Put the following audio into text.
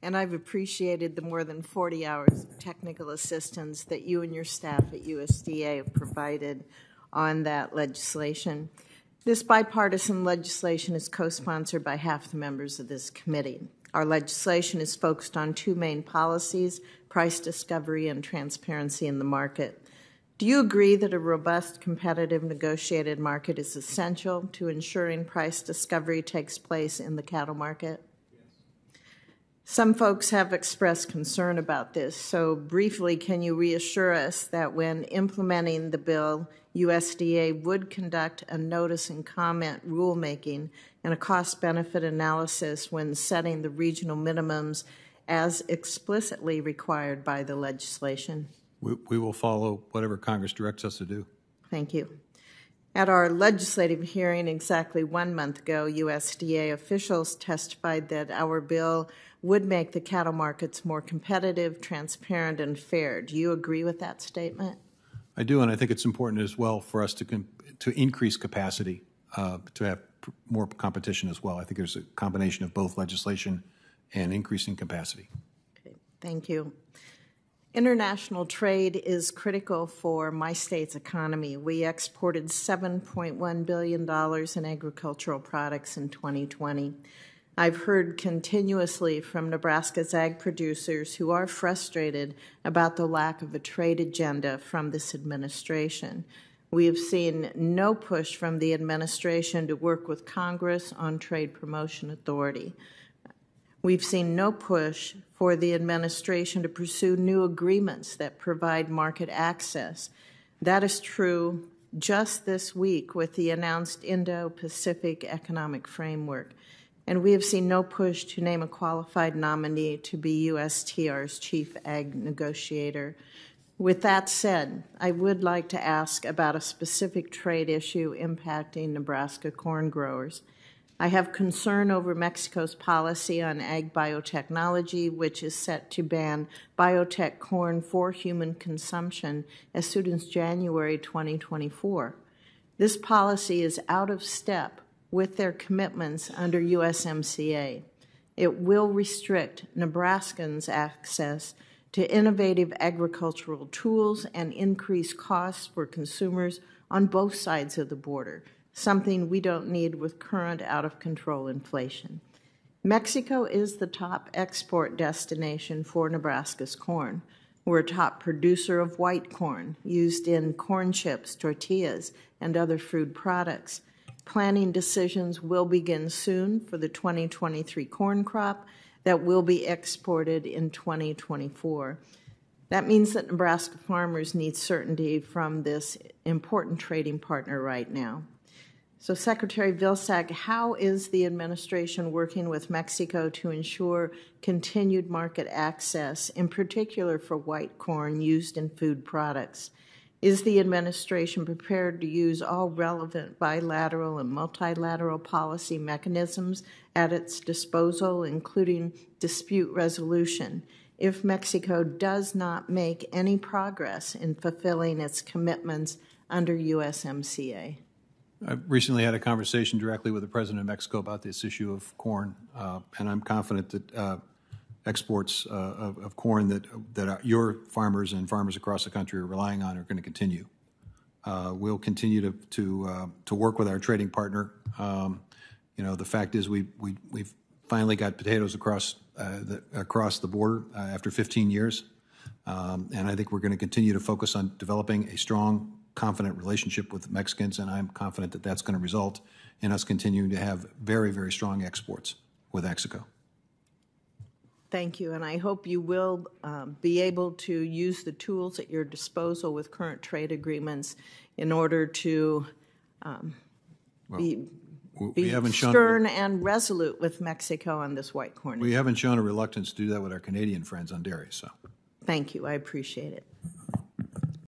And I've appreciated the more than 40 hours of technical assistance that you and your staff at USDA have provided on that legislation. This bipartisan legislation is co-sponsored by half the members of this committee. Our legislation is focused on two main policies: price discovery and transparency in the market. Do you agree that a robust, competitive, negotiated market is essential to ensuring price discovery takes place in the cattle market? Some folks have expressed concern about this, so briefly, can you reassure us that when implementing the bill, USDA would conduct a notice and comment rulemaking and a cost-benefit analysis when setting the regional minimums as explicitly required by the legislation? We will follow whatever Congress directs us to do. Thank you. At our legislative hearing exactly 1 month ago, USDA officials testified that our bill would make the cattle markets more competitive, transparent, and fair. Do you agree with that statement? I do, and I think it's important as well for us to increase capacity, to have more competition as well. I think there's a combination of both legislation and increasing capacity. Okay, thank you. International trade is critical for my state's economy. We exported $7.1 billion in agricultural products in 2020. I've heard continuously from Nebraska's ag producers who are frustrated about the lack of a trade agenda from this administration. We have seen no push from the administration to work with Congress on trade promotion authority. We've seen no push for the administration to pursue new agreements that provide market access. That is true just this week with the announced Indo-Pacific Economic Framework. And we have seen no push to name a qualified nominee to be USTR's chief ag negotiator. With that said, I would like to ask about a specific trade issue impacting Nebraska corn growers. I have concern over Mexico's policy on ag biotechnology, which is set to ban biotech corn for human consumption as soon as January 2024. This policy is out of step with their commitments under USMCA. It will restrict Nebraskans' access to innovative agricultural tools and increase costs for consumers on both sides of the border, something we don't need with current out-of-control inflation. Mexico is the top export destination for Nebraska's corn. We're a top producer of white corn used in corn chips, tortillas, and other food products. Planting decisions will begin soon for the 2023 corn crop that will be exported in 2024. That means that Nebraska farmers need certainty from this important trading partner right now. So, Secretary Vilsack, how is the administration working with Mexico to ensure continued market access, in particular for white corn used in food products? Is the administration prepared to use all relevant bilateral and multilateral policy mechanisms at its disposal, including dispute resolution, if Mexico does not make any progress in fulfilling its commitments under USMCA? I recently had a conversation directly with the President of Mexico about this issue of corn, and I'm confident that exports of corn that your farmers and farmers across the country are relying on are going to continue. We'll continue to work with our trading partner. The fact is we've finally got potatoes across the border after 15 years, and I think we're going to continue to focus on developing a strong, confident relationship with the Mexicans, and I'm confident that that's going to result in us continuing to have very, very strong exports with Mexico. Thank you, and I hope you will be able to use the tools at your disposal with current trade agreements in order to be stern and resolute with Mexico on this white corn. We haven't shown a reluctance to do that with our Canadian friends on dairy. So, thank you. I appreciate it.